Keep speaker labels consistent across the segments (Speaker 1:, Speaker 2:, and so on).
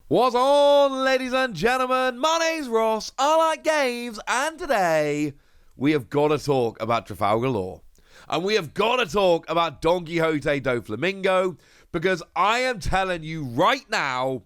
Speaker 1: What's on, ladies and gentlemen? My name's Ross, I like games, and today we have got to talk about Trafalgar Law. And we have got to talk about Don Quixote do Flamingo, because I am telling you right now,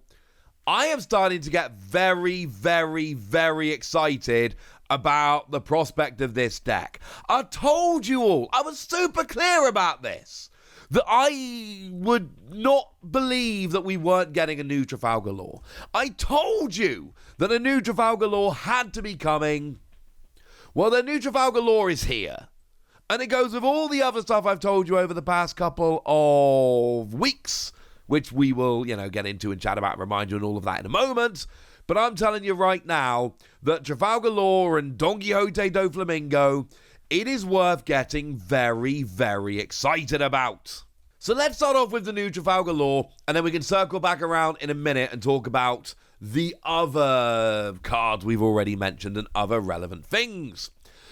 Speaker 1: I am starting to get very, very, very excited about the prospect of this deck. I told you all, I was super clear about this, that I would not believe that we weren't getting a new Trafalgar Law. I told you that a new Trafalgar Law had to be coming. Well, the new Trafalgar Law is here. And it goes with all the other stuff I've told you over the past couple of weeks, which we will, get into and chat about, remind you and all of that in a moment. But I'm telling you right now that Trafalgar Law and Don Quixote do Flamingo, it is worth getting very, very excited about. So let's start off with the new Trafalgar Law, and then we can circle back around in a minute and talk about the other cards we've already mentioned and other relevant things.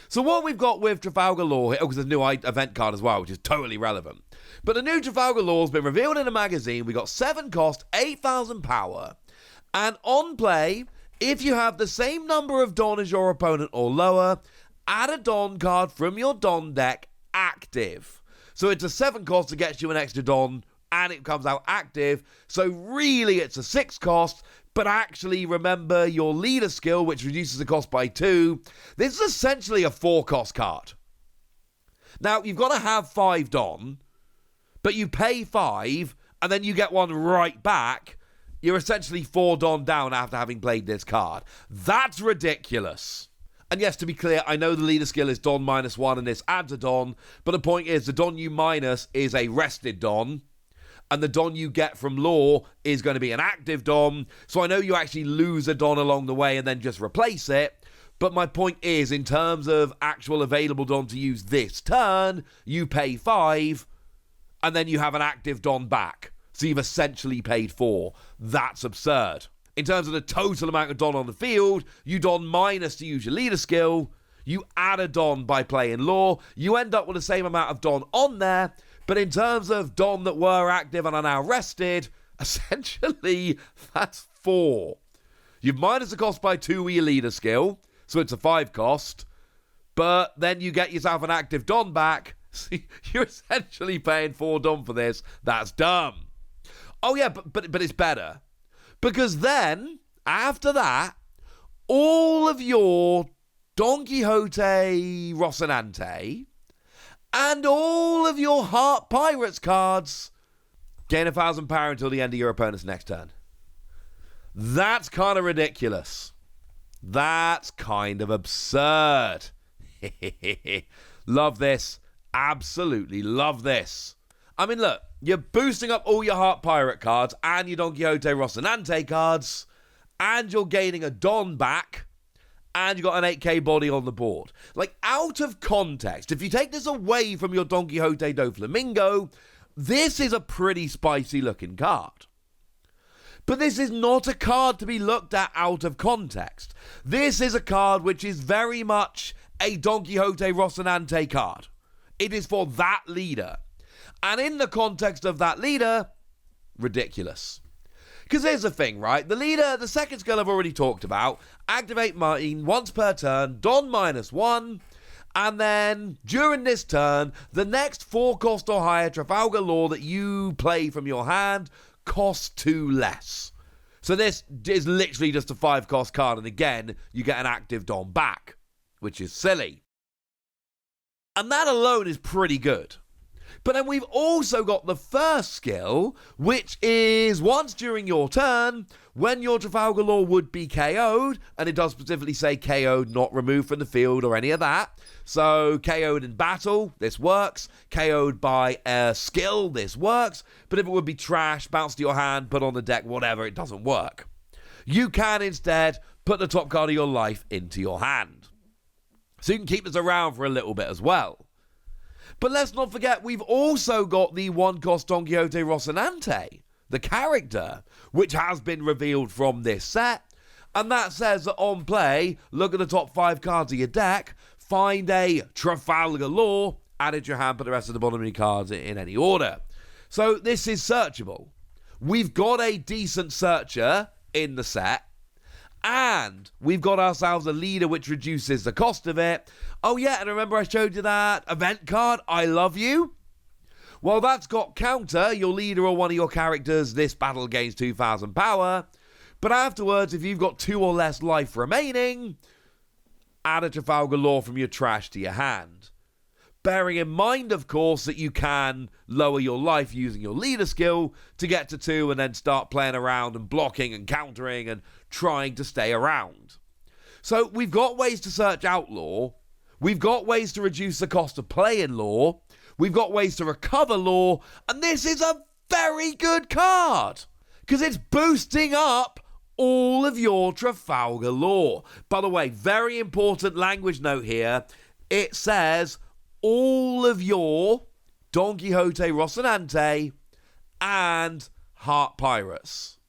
Speaker 1: So what we've got with Trafalgar Law here, because there's a new event card as well, which is totally relevant. But the new Trafalgar Law has been revealed in a magazine. We got 7 cost, 8,000 power. And on play, if you have the same number of Don as your opponent or lower, add a Don card from your Don deck active. So it's a 7 cost to get you an extra Don, and it comes out active. So really it's a 6 cost, but actually remember your leader skill, which reduces the cost by 2. This is essentially a 4 cost card. Now, you've got to have 5 Don, but you pay 5, and then you get one right back. You're essentially 4 Don down after having played this card. That's ridiculous. And yes, to be clear, I know the leader skill is Don -1 and this adds a Don, but the point is the Don you minus is a rested Don, and the Don you get from Law is going to be an active Don, so I know you actually lose a Don along the way and then just replace it, but my point is, in terms of actual available Don to use this turn, you pay 5, and then you have an active Don back. So you've essentially paid 4. That's absurd. In terms of the total amount of Don on the field, you Don minus to use your leader skill. You add a Don by playing Law. You end up with the same amount of Don on there. But in terms of Don that were active and are now rested, essentially that's 4. You've minus the cost by 2 with your leader skill. So it's a 5 cost. But then you get yourself an active Don back. So you're essentially paying 4 Don for this. That's dumb. Oh yeah, but it's better. Because then, after that, all of your Don Quixote Rosinante and all of your Heart Pirates cards gain 1,000 power until the end of your opponent's next turn. That's kind of ridiculous. That's kind of absurd. Love this. Absolutely love this. I mean, look, you're boosting up all your Heart Pirate cards and your Don Quixote Rosinante cards, and you're gaining a Don back, and you've got an 8k body on the board. Like, out of context, if you take this away from your Don Quixote do Flamingo, this is a pretty spicy looking card. But this is not a card to be looked at out of context. This is a card which is very much a Don Quixote Rosinante card. It is for that leader. And in the context of that leader, ridiculous. Because here's the thing, right? The leader, the second skill I've already talked about, activate mine once per turn, Don -1, and then during this turn, the next 4 cost or higher Trafalgar Law that you play from your hand costs 2 less. So this is literally just a 5 cost card, and again, you get an active Don back, which is silly. And that alone is pretty good. But then we've also got the first skill, which is once during your turn, when your Trafalgar Law would be KO'd, and it does specifically say KO'd, not removed from the field or any of that. So KO'd in battle, this works. KO'd by a skill, this works. But if it would be trash, bounce to your hand, put on the deck, whatever, it doesn't work. You can instead put the top card of your life into your hand. So you can keep this around for a little bit as well. But let's not forget, we've also got the 1-cost Don Quixote Rosinante, the character, which has been revealed from this set. And that says that on play, look at the top 5 cards of your deck, find a Trafalgar Law, add it to your hand, put the rest of the bottom of your cards in any order. So this is searchable. We've got a decent searcher in the set. And we've got ourselves a leader which reduces the cost of it. Oh yeah, and remember I showed you that event card, I Love You? Well, that's got counter, your leader or one of your characters, this battle gains 2,000 power. But afterwards, if you've got 2 or less life remaining, add a Trafalgar Law from your trash to your hand. Bearing in mind, of course, that you can lower your life using your leader skill to get to 2 and then start playing around and blocking and countering and trying to stay around. So we've got ways to search out Law. We've got ways to reduce the cost of playing Law. We've got ways to recover Law. And this is a very good card because it's boosting up all of your Trafalgar Law. By the way, very important language note here. It says all of your Don Quixote Rosinante and Heart Pirates.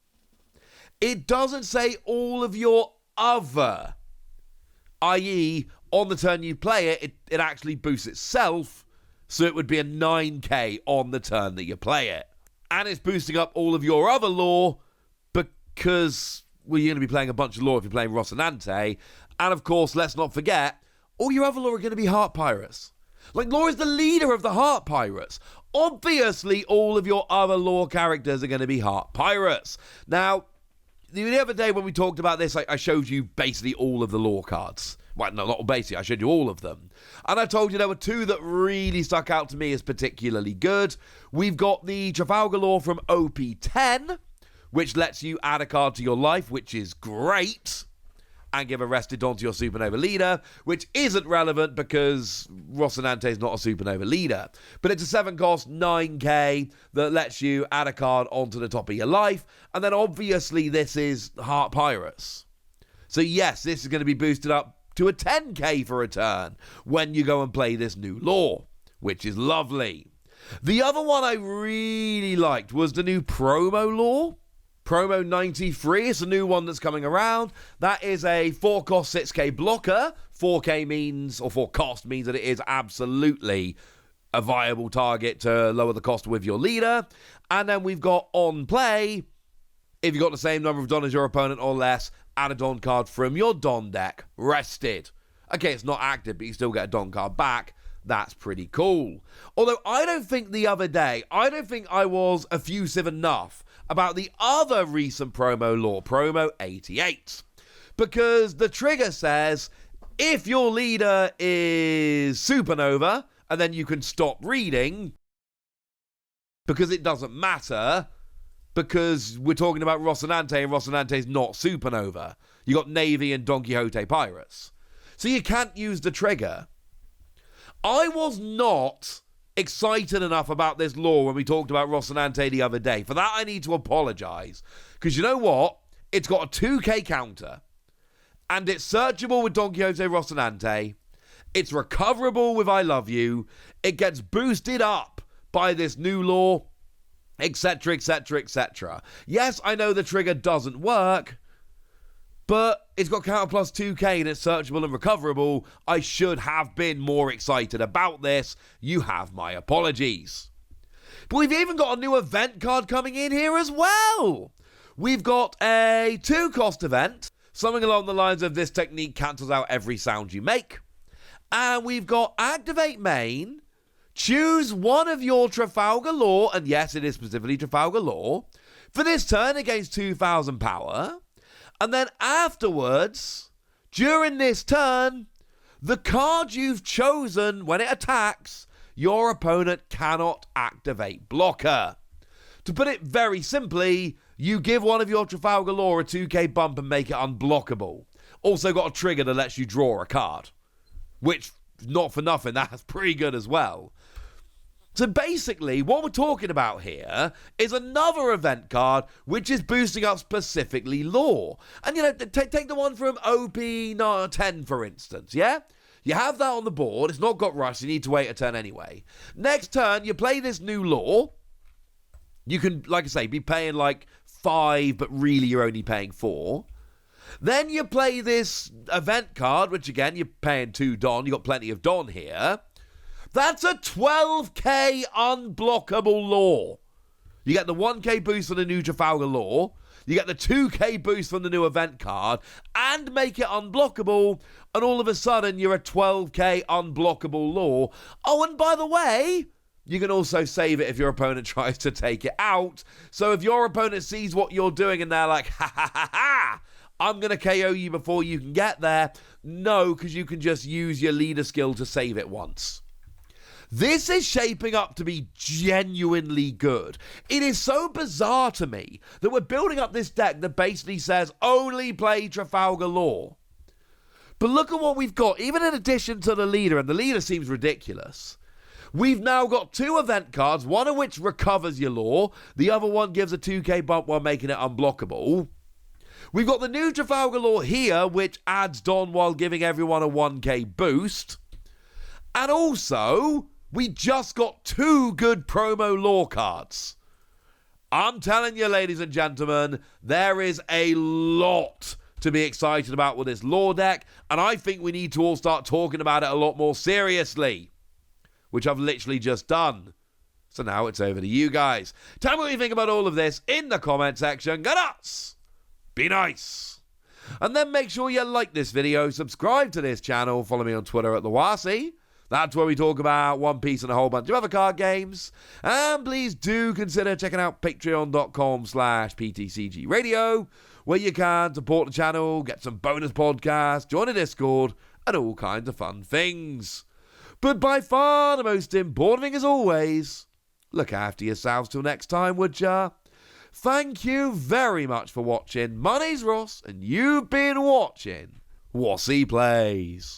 Speaker 1: It doesn't say all of your other, i.e., on the turn you play it, it actually boosts itself, so it would be a 9k on the turn that you play it. And it's boosting up all of your other Law because, well, you're going to be playing a bunch of Law if you're playing Rosinante. And of course, let's not forget, all your other Law are going to be Heart Pirates. Like, Law is the leader of the Heart Pirates. Obviously, all of your other Law characters are going to be Heart Pirates. Now, the other day when we talked about this, I showed you basically all of the Law cards. Well, no, not basically, I showed you all of them. And I told you there were 2 that really stuck out to me as particularly good. We've got the Trafalgar Law from OP-10, which lets you add a card to your life, which is great, and give a rested Don to your Supernova leader, which isn't relevant because Rosinante is not a Supernova leader. But it's a 7 cost, 9k, that lets you add a card onto the top of your life. And then obviously this is Heart Pirates. So yes, this is going to be boosted up to a 10k for a turn when you go and play this new Law, which is lovely. The other one I really liked was the new Promo Law. Promo 93 is a new one that's coming around. That is a 4 cost 6k blocker. 4k means, or 4 cost means that it is absolutely a viable target to lower the cost with your leader. And then we've got on play, if you've got the same number of Don as your opponent or less, add a Don card from your Don deck, rested. Okay, it's not active, but you still get a Don card back. That's pretty cool. Although I don't think I was effusive enough about the other recent promo Law, Promo 88. Because the trigger says, if your leader is Supernova, and then you can stop reading, because it doesn't matter, because we're talking about Rosinante, and Rosinante is not Supernova. You got Navy and Don Quixote Pirates. So you can't use the trigger. I was not excited enough about this Law when we talked about Rosinante the other day. For that, I need to apologise. Because you know what? It's got a 2k counter. And it's searchable with Don Quixote Rosinante. It's recoverable with I Love You. It gets boosted up by this new Law, etc., etc., etc. Yes, I know the trigger doesn't work, but it's got counter plus 2k and it's searchable and recoverable. I should have been more excited about this. You have my apologies. But we've even got a new event card coming in here as well. We've got a 2-cost event, something along the lines of this technique cancels out every sound you make. And we've got Activate Main, choose one of your Trafalgar Law, and yes, it is specifically Trafalgar Law, for this turn against 2,000 power. And then afterwards, during this turn, the card you've chosen, when it attacks, your opponent cannot activate blocker. To put it very simply, you give one of your Trafalgar Law a 2k bump and make it unblockable. Also got a trigger that lets you draw a card, which, not for nothing, that's pretty good as well. So basically, what we're talking about here is another event card which is boosting up specifically Law. And, you know, take the one from OP-10, for instance, yeah? You have that on the board. It's not got rush. You need to wait a turn anyway. Next turn, you play this new Law. You can, like I say, be paying like 5, but really you're only paying 4. Then you play this event card, which again, you're paying 2 Don. You got plenty of Don here. That's a 12k unblockable Law. You get the 1k boost on the new Trafalgar Law. you get the 2k boost from the new event card, and make it unblockable, and all of a sudden you're a 12k unblockable Law. Oh, and by the way, you can also save it if your opponent tries to take it out. So if your opponent sees what you're doing and they're like, ha ha ha ha, I'm going to KO you before you can get there. No, because you can just use your leader skill to save it once. This is shaping up to be genuinely good. It is so bizarre to me that we're building up this deck that basically says only play Trafalgar Law. But look at what we've got, even in addition to the leader, and the leader seems ridiculous. We've now got 2 event cards, one of which recovers your Law, the other one gives a 2k bump while making it unblockable. We've got the new Trafalgar Law here, which adds Don while giving everyone a 1k boost. And also, we just got 2 good promo Law cards. I'm telling you, ladies and gentlemen, there is a lot to be excited about with this Law deck, and I think we need to all start talking about it a lot more seriously, which I've literally just done. So now it's over to you guys. Tell me what you think about all of this in the comment section. Go nuts! Be nice! And then make sure you like this video, subscribe to this channel, follow me on Twitter at @TheWasi. That's where we talk about One Piece and a whole bunch of other card games. And please do consider checking out patreon.com/PTCG Radio, where you can support the channel, get some bonus podcasts, join a Discord, and all kinds of fun things. But by far the most important thing, as always, look after yourselves till next time, would ya? Thank you very much for watching. My name's Ross, and you've been watching Wasi Plays.